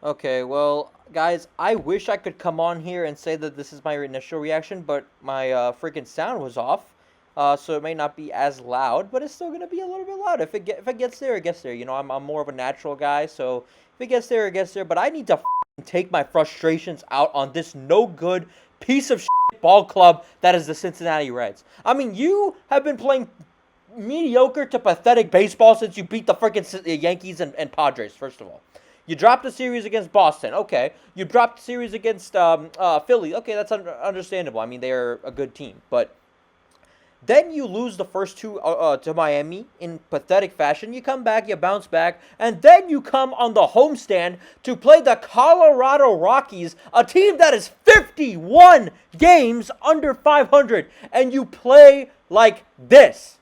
Okay, well, guys, I wish I could come on here and say that this is my initial reaction, but my freaking sound was off, so it may not be as loud, but it's still gonna be a little bit loud. If it gets there, it gets there. I'm more of a natural guy, so if it gets there, it gets there. But I need to take my frustrations out on this no good piece of ball club that is the Cincinnati Reds. I mean, you have been playing mediocre to pathetic baseball since you beat the freaking Yankees and Padres. First of all. You dropped the series against Boston. Okay. You dropped the series against Philly. Okay, that's understandable. I mean, they're a good team. But then you lose the first two to Miami in pathetic fashion. You come back, you bounce back, and then you come on the homestand to play the Colorado Rockies, a team that is 51 games under 500, and you play like this.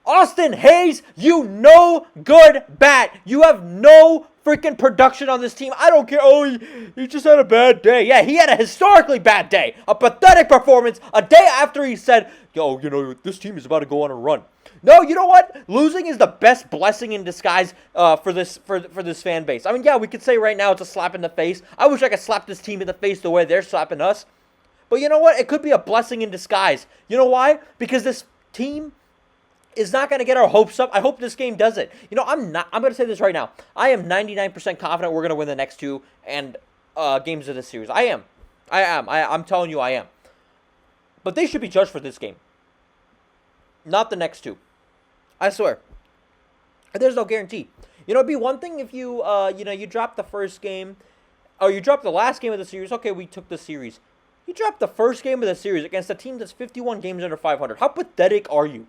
Austin Hayes, you no good bat. You have no freaking production on this team. I don't care. Oh, he just had a bad day. Yeah, he had a historically bad day. A pathetic performance a day after he said, yo, this team is about to go on a run. No, you know what? Losing is the best blessing in disguise for this fan base. I mean, yeah, we could say right now it's a slap in the face. I wish I could slap this team in the face the way they're slapping us. But you know what? It could be a blessing in disguise. You know why? Because this team is not going to get our hopes up. I hope this game does it. I'm going to say this right now. I am 99% confident we're going to win the next two games of this series. I am. I'm telling you I am. But they should be judged for this game. Not the next two. I swear. There's no guarantee. It'd be one thing if you dropped the first game, or you dropped the last game of the series. Okay, we took the series. You dropped the first game of the series against a team that's 51 games under 500. How pathetic are you?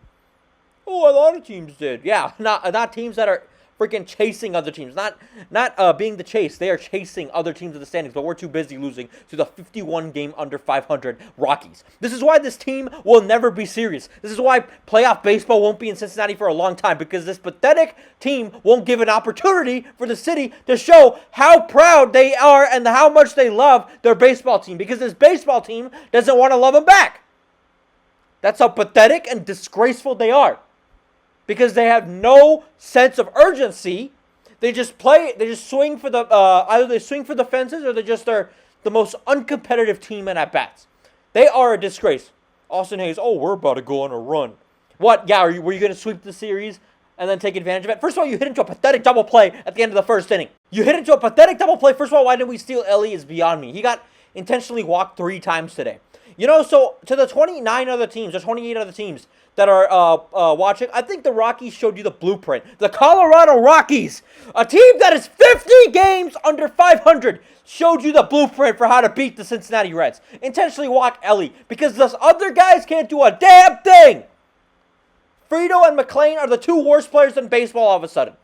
Oh, a lot of teams did. Yeah, not teams that are freaking chasing other teams. Not being the chase. They are chasing other teams in the standings, but we're too busy losing to the 51 game under 500 Rockies. This is why this team will never be serious. This is why playoff baseball won't be in Cincinnati for a long time, because this pathetic team won't give an opportunity for the city to show how proud they are and how much they love their baseball team, because this baseball team doesn't want to love them back. That's how pathetic and disgraceful they are. Because they have no sense of urgency. They just swing for the, either they swing for the fences or they just are the most uncompetitive team in at-bats. They are a disgrace. Austin Hayes, we're about to go on a run. What? Yeah, were you going to sweep the series and then take advantage of it? First of all, you hit into a pathetic double play at the end of the first inning. You hit into a pathetic double play. First of all, why didn't we steal Elly is beyond me. He got intentionally walked 3 times today. So to the 29 other teams, or 28 other teams that are watching, I think the Rockies showed you the blueprint. The Colorado Rockies, a team that is 50 games under 500, showed you the blueprint for how to beat the Cincinnati Reds. Intentionally walk Elly, because those other guys can't do a damn thing. Friedl and McLain are the 2 worst players in baseball all of a sudden.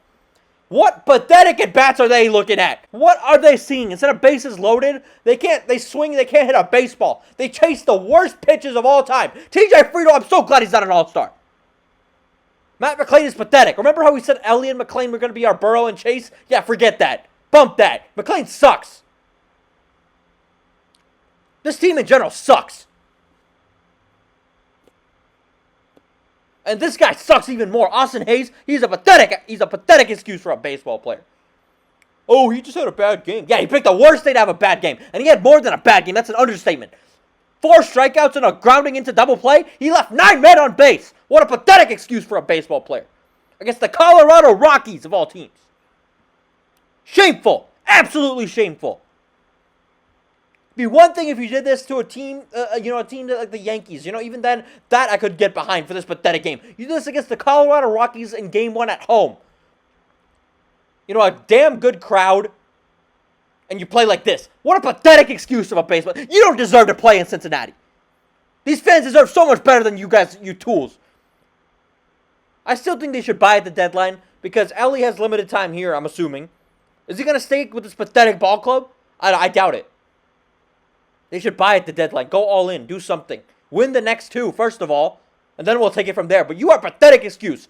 What pathetic at-bats are they looking at? What are they seeing? Instead of bases loaded, they swing, they can't hit a baseball. They chase the worst pitches of all time. TJ Friedl, I'm so glad he's not an all-star. Matt McLain is pathetic. Remember how we said Elly and McLain were going to be our Burrow and Chase? Yeah, forget that. Bump that. McLain sucks. This team in general sucks. And this guy sucks even more. Austin Hayes, he's a pathetic excuse for a baseball player. Oh, he just had a bad game. Yeah, he picked the worst day to have a bad game. And he had more than a bad game. That's an understatement. 4 strikeouts and a grounding into double play. He left 9 men on base. What a pathetic excuse for a baseball player. Against the Colorado Rockies of all teams. Shameful. Absolutely shameful. Be one thing if you did this to a team, a team like the Yankees. Even then, that I could get behind for this pathetic game. You do this against the Colorado Rockies in Game 1 at home. A damn good crowd, and you play like this. What a pathetic excuse of a baseball. You don't deserve to play in Cincinnati. These fans deserve so much better than you guys, you tools. I still think they should buy at the deadline, because Elly has limited time here, I'm assuming. Is he going to stay with this pathetic ball club? I doubt it. They should buy at the deadline. Go all in. Do something. Win the next 2, first of all, and then we'll take it from there. But you are a pathetic excuse.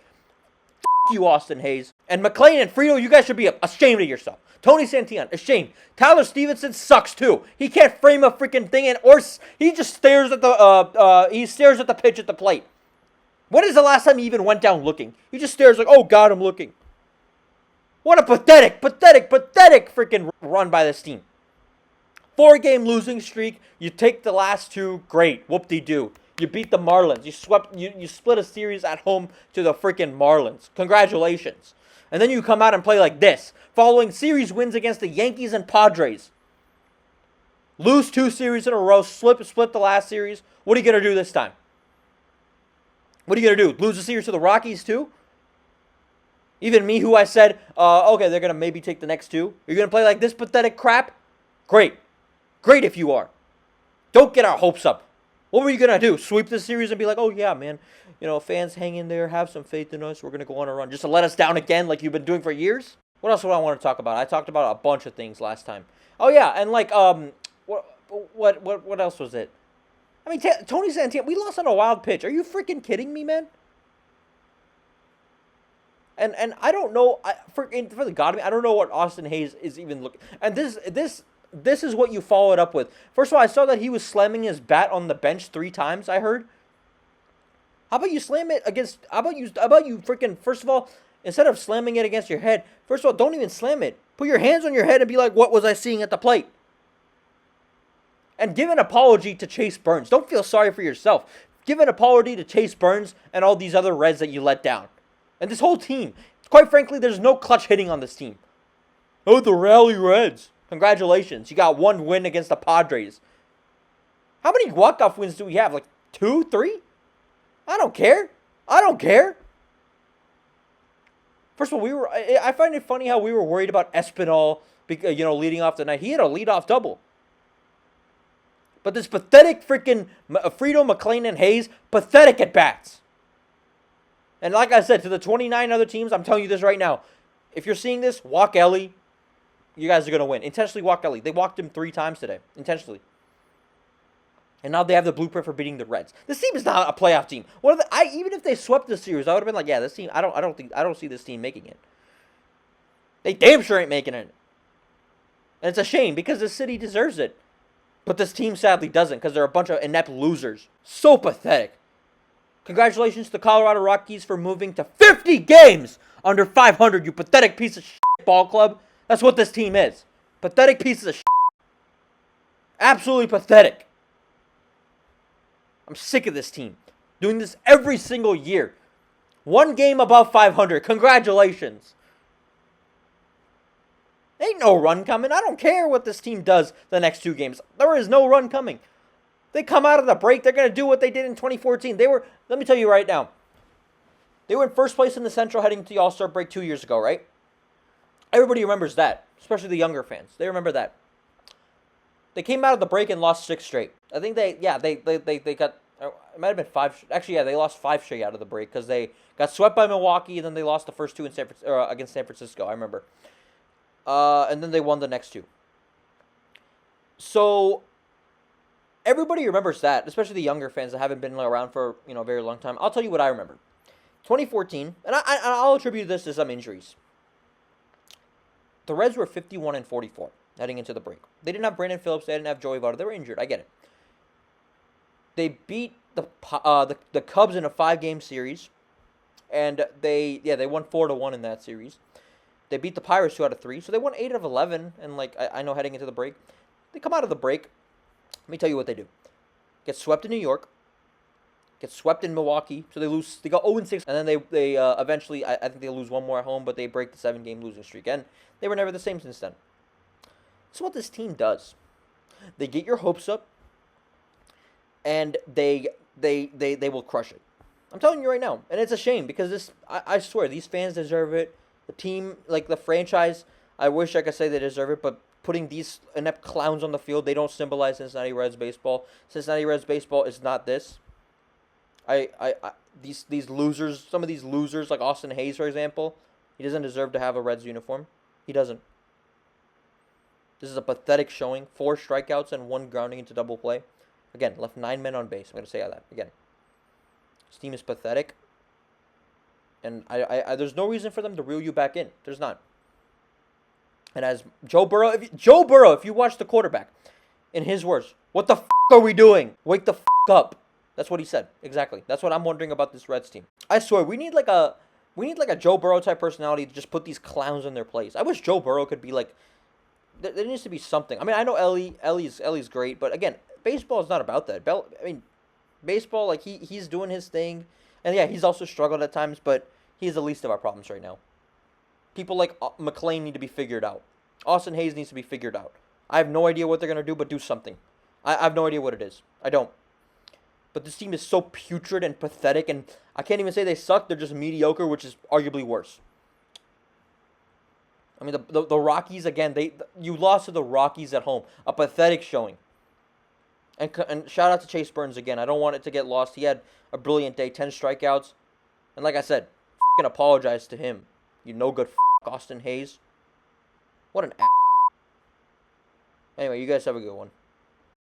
F*** you, Austin Hayes. And McLain and Friedl, you guys should be ashamed of yourself. Tony Santillan, ashamed. Tyler Stevenson sucks too. He can't frame a freaking thing, or he just stares at the pitch at the plate. When is the last time he even went down looking? He just stares like, oh God, I'm looking. What a pathetic freaking run by this team. 4-game losing streak. You take the last two. Great. Whoop-de-doo. You beat the Marlins. You split a series at home to the freaking Marlins. Congratulations. And then you come out and play like this. Following series wins against the Yankees and Padres. Lose 2 series in a row. Split the last series. What are you going to do this time? What are you going to do? Lose a series to the Rockies too? Even me, who I said, okay, they're going to maybe take the next 2. You're going to play like this pathetic crap? Great. Great if you are. Don't get our hopes up. What were you going to do? Sweep this series and be like, oh, yeah, man. You know, fans, hang in there. Have some faith in us. We're going to go on a run. Just to let us down again like you've been doing for years? What else would I want to talk about? I talked about a bunch of things last time. Oh, yeah, and like, what else was it? I mean, Tony Santana, we lost on a wild pitch. Are you freaking kidding me, man? And I don't know, for the God of me, I don't know what Austin Hayes is even looking. And this is what you followed up with. First of all, I saw that he was slamming his bat on the bench 3 times, I heard. How about you slam it against, how about you freaking, first of all, instead of slamming it against your head, first of all, don't even slam it. Put your hands on your head and be like, what was I seeing at the plate? And give an apology to Chase Burns. Don't feel sorry for yourself. Give an apology to Chase Burns and all these other Reds that you let down. And this whole team. Quite frankly, there's no clutch hitting on this team. Oh, the Rally Reds. Congratulations. You got 1 win against the Padres. How many walk-off wins do we have? Like 2, 3? I don't care. First of all, I find it funny how we were worried about Espinal, leading off the night. He had a leadoff double. But this pathetic freaking Friedl, McLain, and Hayes, pathetic at bats. And like I said, to the 29 other teams, I'm telling you this right now. If you're seeing this, walk Elly. You guys are going to win. Intentionally walk Elly. They walked him 3 times today. Intentionally. And now they have the blueprint for beating the Reds. This team is not a playoff team. Even if they swept the series, I would have been like, yeah, this team, I don't see this team making it. They damn sure ain't making it. And it's a shame because the city deserves it. But this team sadly doesn't because they're a bunch of inept losers. So pathetic. Congratulations to the Colorado Rockies for moving to 50 games under 500, you pathetic piece of shit ball club. That's what this team is. Pathetic pieces of shit. Absolutely pathetic. I'm sick of this team. Doing this every single year. 1 game above 500. Congratulations. Ain't no run coming. I don't care what this team does the next 2 games. There is no run coming. They come out of the break. They're going to do what they did in 2014. Let me tell you right now. They were in first place in the Central heading to the All-Star break 2 years ago, right? Everybody remembers that, especially the younger fans. They remember that. They came out of the break and lost 6 straight. I think they got, it might have been 5. Actually, yeah, they lost 5 straight out of the break because they got swept by Milwaukee and then they lost the first 2 against San Francisco. I remember. And then they won the next 2. So everybody remembers that, especially the younger fans that haven't been around for a very long time. I'll tell you what I remember. 2014, and I'll attribute this to some injuries. The Reds were 51-44 heading into the break. They didn't have Brandon Phillips. They didn't have Joey Votto. They were injured. I get it. They beat the Cubs in a 5-game series, and they won 4-1 in that series. They beat the Pirates 2 out of 3, so they won 8 of 11. And I know heading into the break, they come out of the break. Let me tell you what they do. Get swept in New York. Get swept in Milwaukee. So they lose. They go 0-6. And then they eventually, I think they lose 1 more at home, but they break the 7-game losing streak. And they were never the same since then. That's what this team does. They get your hopes up, and they will crush it. I'm telling you right now. And it's a shame because I swear, these fans deserve it. The team, the franchise, I wish I could say they deserve it, but putting these inept clowns on the field, they don't symbolize Cincinnati Reds baseball. Cincinnati Reds baseball is not this. These losers, some of these losers, like Austin Hayes, for example, he doesn't deserve to have a Reds uniform. He doesn't. This is a pathetic showing. 4 strikeouts and 1 grounding into double play. Again, left 9 men on base. I'm going to say that again. This team is pathetic. And there's no reason for them to reel you back in. There's not. And as Joe Burrow, if you watch the quarterback, in his words, what the f*** are we doing? Wake the f*** up. That's what he said. Exactly. That's what I'm wondering about this Reds team. I swear, we need We need like a Joe Burrow type personality to just put these clowns in their place. I wish Joe Burrow could be like. There needs to be something. I mean, I know Ellie's great, but again, baseball is not about that. Baseball, like he's doing his thing, and yeah, he's also struggled at times, but he's the least of our problems right now. People like McLain need to be figured out. Austin Hayes needs to be figured out. I have no idea what they're gonna do, but do something. I have no idea what it is. I don't. But this team is so putrid and pathetic, and I can't even say they suck. They're just mediocre, which is arguably worse. I mean, the Rockies, again, you lost to the Rockies at home. A pathetic showing. And shout out to Chase Burns again. I don't want it to get lost. He had a brilliant day, 10 strikeouts. And like I said, f***ing apologize to him. You no good Austin Hayes. What an Anyway, you guys have a good one.